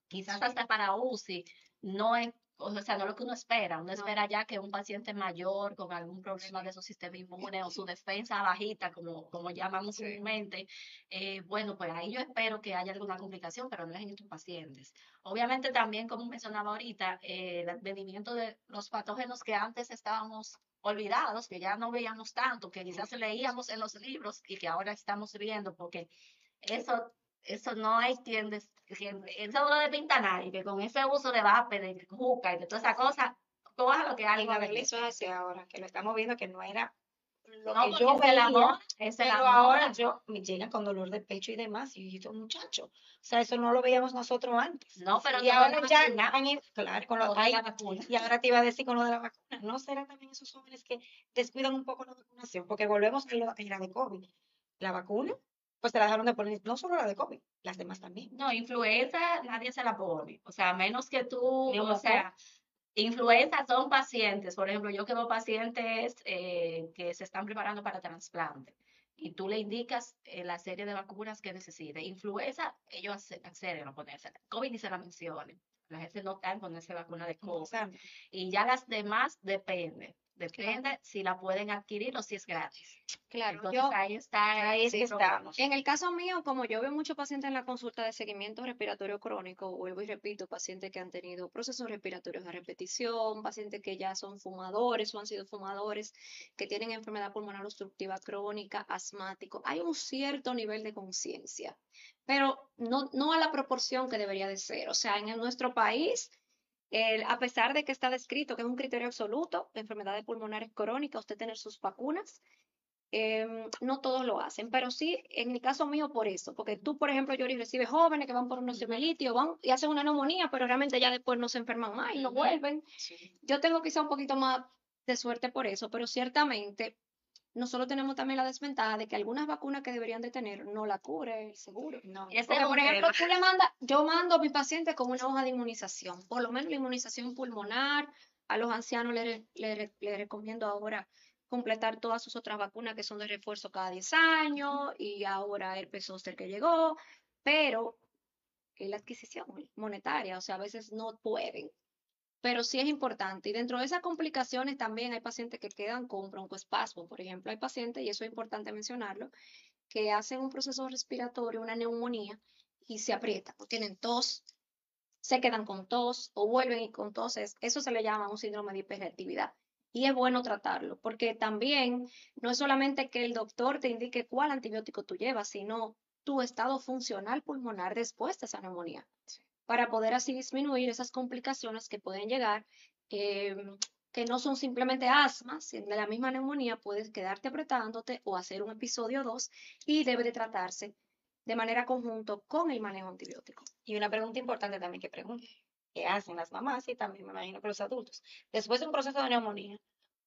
quizás hasta para UCI, no es, o sea, no es lo que uno espera ya que un paciente mayor con algún problema de su sistema inmune o su defensa bajita, como llamamos comúnmente, bueno, pues ahí yo espero que haya alguna complicación, pero no es en estos pacientes. Obviamente también, como mencionaba ahorita, el advenimiento de los patógenos que antes estábamos olvidados, que ya no veíamos tanto, que quizás leíamos en los libros y que ahora estamos viendo, porque eso, eso no hay eso no le pinta a nadie, que con ese uso de vape, de juca y de toda esa cosa, coja lo que Y algo la de verdad, eso es así ahora, que lo estamos viendo que no era lo no, que porque yo es el amor, veía, es el pero amor. ahora yo me llegan con dolor de pecho y demás, y yo digo, muchacho, o sea, eso no lo veíamos nosotros antes. No, pero Y todo ahora la ya vacuna, han ido, claro, con lo, todo ay, la vacuna. y ahora te iba a decir con lo de la vacuna, ¿no será también esos jóvenes que descuidan un poco la vacunación? Porque volvemos a la de COVID. La vacuna, pues te la dejaron de poner, no solo la de COVID, las demás también. No, influenza nadie se la pone, o sea, a menos que tú, o Neumococo, sea, influenza son pacientes, por ejemplo, yo que veo pacientes que se están preparando para trasplante y tú le indicas la serie de vacunas que necesite. Influenza, ellos acceden a ponerse. COVID ni se la mencionen. La gente no está en ponerse vacuna de COVID. exacto. Y ya las demás depende. Claro. Depende si la pueden adquirir o si es gratis. Claro, Entonces yo ahí está Ahí es ese que problema. estamos. en el caso mío, como yo veo muchos pacientes en la consulta de seguimiento respiratorio crónico, vuelvo y repito, pacientes que han tenido procesos respiratorios a repetición, pacientes que ya son fumadores o han sido fumadores, que tienen enfermedad pulmonar obstructiva crónica, asmático, hay un cierto nivel de conciencia, pero no a la proporción que debería de ser. O sea, en nuestro país, a pesar de que está descrito que es un criterio absoluto, enfermedades pulmonares crónicas, usted tener sus vacunas, no todos lo hacen, pero sí, en el caso mío, por eso, porque tú, por ejemplo, Yori, recibes jóvenes que van por una osteomielitis o van y hacen una neumonía, pero realmente ya después no se enferman más y no vuelven. Yo tengo quizá un poquito más de suerte por eso, pero ciertamente nosotros tenemos también la desventaja de que algunas vacunas que deberían de tener no la cubre el seguro. No, Ese es Porque, un por ejemplo, tema. yo mando a mi paciente con una hoja de inmunización, por lo menos la inmunización pulmonar, a los ancianos le recomiendo ahora completar todas sus otras vacunas que son de refuerzo cada 10 años y ahora herpes zóster que llegó, pero la adquisición monetaria, o sea, a veces no pueden, pero sí es importante. Y dentro de esas complicaciones también hay pacientes que quedan con broncoespasmo, por ejemplo, hay pacientes, y eso es importante mencionarlo, que hacen un proceso respiratorio, una neumonía, y se aprietan, o tienen tos, se quedan con tos o vuelven y con tos. Eso se le llama un síndrome de hiperreactividad. Y es bueno tratarlo, porque también no es solamente que el doctor te indique cuál antibiótico tú llevas, sino tu estado funcional pulmonar después de esa neumonía, para poder así disminuir esas complicaciones que pueden llegar, eh, que no son simplemente asma, si de la misma neumonía puedes quedarte apretándote o hacer un episodio 2 y debe de tratarse de manera conjunto con el manejo antibiótico. Y una pregunta importante también que hacen las mamás y también me imagino que los adultos. Después de un proceso de neumonía,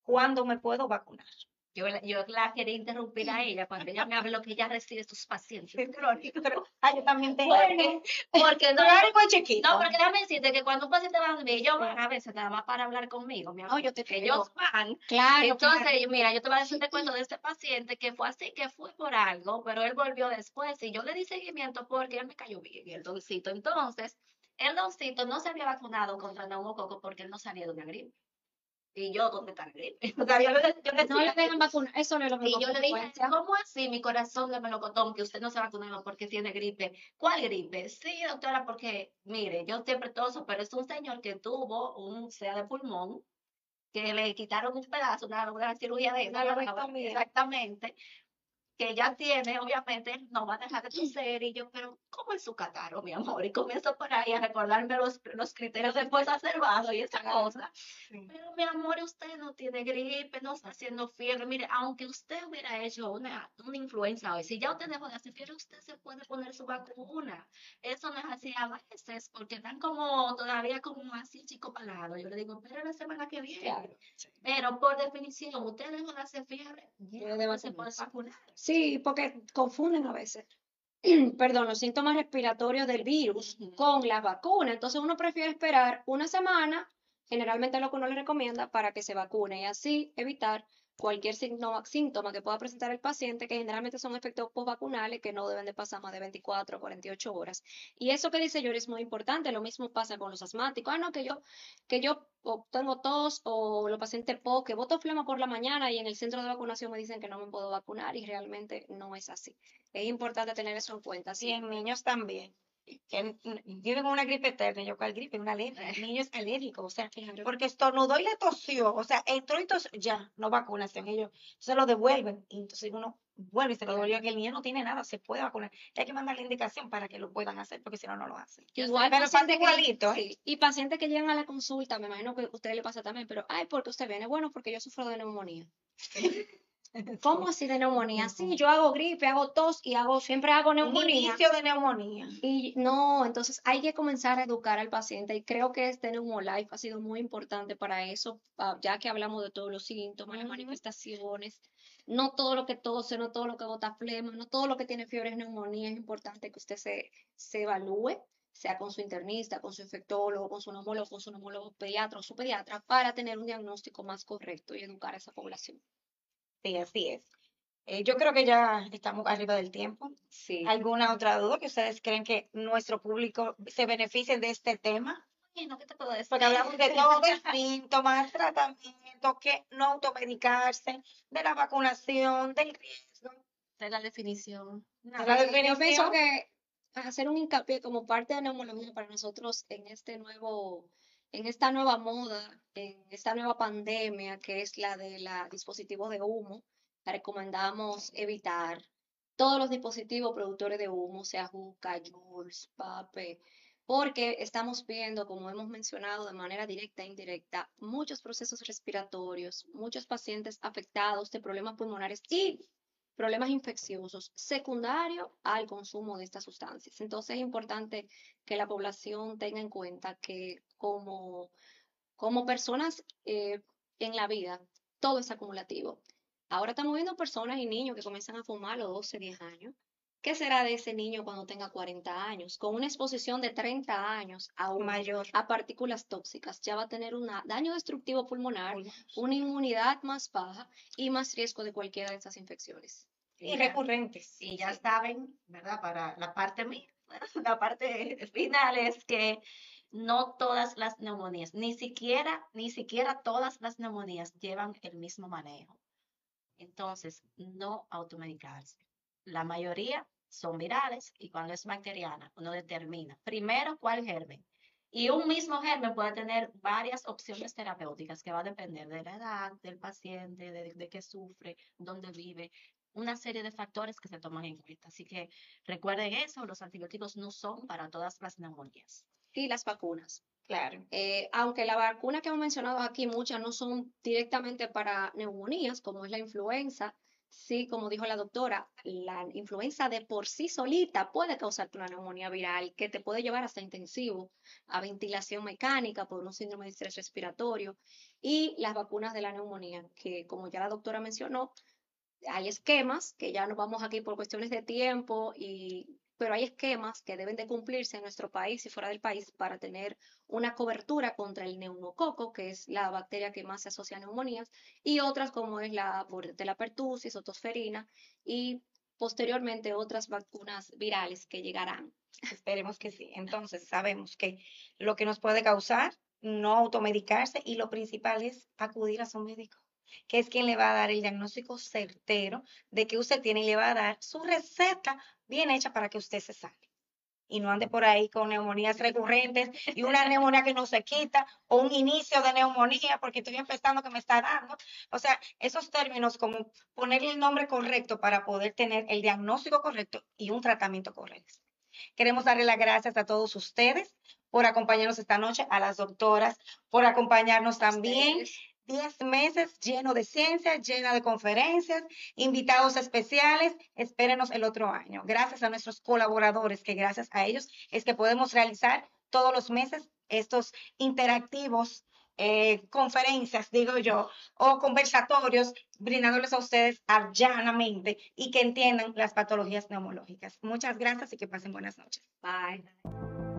¿cuándo me puedo vacunar? Yo la quería interrumpir a ella cuando ella me habló que ella recibe sus pacientes crónicos. Pero, yo también tengo. Bueno, porque no, Crónico y chiquito. no, porque déjame decirte que cuando un paciente va a mí, ellos van a veces nada más para hablar conmigo, mi amor. No, yo te creo. Ellos van. Claro, Entonces, claro. mira, yo te voy a decir un cuento de este paciente que fue así, que fue por algo, pero él volvió después y yo le di seguimiento porque él me cayó bien, el doncito. Entonces, el doncito no se había vacunado contra el neumococo porque él no salía de una gripe. Y yo, ¿dónde está la gripe? O sea, yo No le decía, dejan vacunar, eso no es lo y mismo. yo le dije, ¿cómo así? Mi corazón de melocotón, que usted no se ha vacunado porque tiene gripe. ¿Cuál gripe? Sí, doctora, porque, mire, yo siempre toso, pero es un señor que tuvo un SEA de pulmón, que le quitaron un pedazo, una cirugía de Una esa, lobectomía. exactamente, que ya tiene, obviamente, no va a dejar de toser, y yo, pero ¿cómo es su catarro, mi amor? Y comienzo por ahí a recordarme los criterios de fuerza observado y esa cosa. Sí. Pero mi amor, usted no tiene gripe, no está haciendo fiebre. Mire, aunque usted hubiera hecho una influenza hoy, si ya usted dejó de hacer fiebre, usted se puede poner su vacuna. Eso no es así a veces, porque están como todavía como así chico palado. Yo le digo, pero la semana que viene. Claro. Pero por definición, usted dejó de hacer fiebre, ya Debe se puede vacunarse. vacunar. Sí, porque confunden a veces. Perdón, los síntomas respiratorios del virus Ujú. con la vacuna. Entonces uno prefiere esperar una semana, generalmente lo que uno le recomienda, para que se vacune y así evitar cualquier síntoma que pueda presentar el paciente, que generalmente son efectos postvacunales que no deben de pasar más de 24 o 48 horas. Y eso que dice Yori es muy importante. Lo mismo pasa con los asmáticos. Ah, no, que yo tengo tos, o los pacientes POC, que boto flema por la mañana y en el centro de vacunación me dicen que no me puedo vacunar, y realmente no es así. Es importante tener eso en cuenta. Y Sí, en niños también, que viven con una gripe eterna. Yo, ¿cuál gripe? Una alergia. El niño es alérgico, o sea, claro. porque estornudó y le tosió, o sea, entró y tosió, ya, no vacunación. Ellos se lo devuelven, y entonces uno vuelve y se lo devuelve, que el niño no tiene nada, se puede vacunar. Hay que mandar la indicación para que lo puedan hacer, porque si no, no lo hacen. Igual Pero pasa pacientes igualito, ¿eh? sí, y pacientes que llegan a la consulta, me imagino que a usted le pasa también, pero, ay, ¿por qué usted viene? Bueno, porque yo sufro de neumonía. ¿Cómo así de neumonía? Sí, yo hago gripe, hago tos y siempre hago Un neumonía. inicio de neumonía. Y no, entonces hay que comenzar a educar al paciente, y creo que este Neumolife ha sido muy importante para eso, ya que hablamos de todos los síntomas, las Ujú. manifestaciones. No todo lo que tose, no todo lo que bota flema, no todo lo que tiene fiebre es neumonía. Es importante que usted se evalúe, sea con su internista, con su infectólogo, con su neumólogo pediatra o su pediatra, para tener un diagnóstico más correcto y educar a esa población. Sí, así es. Yo creo que ya estamos arriba del tiempo. Sí. ¿Alguna otra duda que ustedes creen que nuestro público se beneficie de este tema? Bueno, ¿qué te puedo decir? Porque hablamos de todo, de síntomas, tratamiento, que no automedicarse, de la vacunación, del riesgo, De la definición. de Nada. la Yo pienso definición. que hacer un hincapié como parte de neumología para nosotros en esta nueva moda, en esta nueva pandemia, que es la de los dispositivos de humo. Recomendamos evitar todos los dispositivos productores de humo, sea juca, Jules, pape, porque estamos viendo, como hemos mencionado de manera directa e indirecta, muchos procesos respiratorios, muchos pacientes afectados de problemas pulmonares y problemas infecciosos secundarios al consumo de estas sustancias. Entonces es importante que la población tenga en cuenta que como personas, en la vida, todo es acumulativo. Ahora estamos viendo personas y niños que comienzan a fumar a los 12, 10 años. ¿Qué será de ese niño cuando tenga 40 años? Con una exposición de 30 años Mayor. a partículas tóxicas, ya va a tener un daño destructivo pulmonar, una inmunidad más baja y más riesgo de cualquiera de estas infecciones. Y recurrentes. Y ya saben, ¿verdad? Para la parte mía, la parte final es que no todas las neumonías, ni siquiera todas las neumonías llevan el mismo manejo. Entonces, no automedicarse. La mayoría son virales y cuando es bacteriana, uno determina primero cuál germen. Y un mismo germen puede tener varias opciones terapéuticas que va a depender de la edad del paciente, de qué sufre, dónde vive, una serie de factores que se toman en cuenta. Así que recuerden eso, los antibióticos no son para todas las neumonías. Y las vacunas. Claro. Aunque la vacuna que hemos mencionado aquí, muchas no son directamente para neumonías, como es la influenza, sí, como dijo la doctora, la influenza de por sí solita puede causarte una neumonía viral que te puede llevar hasta intensivo, a ventilación mecánica por un síndrome de estrés respiratorio, y las vacunas de la neumonía, que como ya la doctora mencionó, hay esquemas, que ya no vamos aquí por cuestiones de tiempo, pero hay esquemas que deben de cumplirse en nuestro país y fuera del país para tener una cobertura contra el neumococo, que es la bacteria que más se asocia a neumonías, y otras como es la Bordetella pertussis o tosferina, y posteriormente otras vacunas virales que llegarán. Esperemos que sí. Entonces, sabemos que lo que nos puede causar, no automedicarse y lo principal es acudir a su médico, que es quien le va a dar el diagnóstico certero de que usted tiene y le va a dar su receta bien hecha para que usted se sane. Y no ande por ahí con neumonías recurrentes y una neumonía que no se quita o un inicio de neumonía porque estoy empezando que me está dando. O sea, esos términos como ponerle el nombre correcto para poder tener el diagnóstico correcto y un tratamiento correcto. Queremos darle las gracias a todos ustedes por acompañarnos esta noche, a las doctoras, por acompañarnos también. 10 meses lleno de ciencia, llena de conferencias, invitados especiales. Espérenos el otro año. Gracias a nuestros colaboradores, que gracias a ellos es que podemos realizar todos los meses estos interactivos, conferencias, digo yo, o conversatorios, brindándoles a ustedes llanamente y que entiendan las patologías neumológicas. Muchas gracias y que pasen buenas noches. Bye.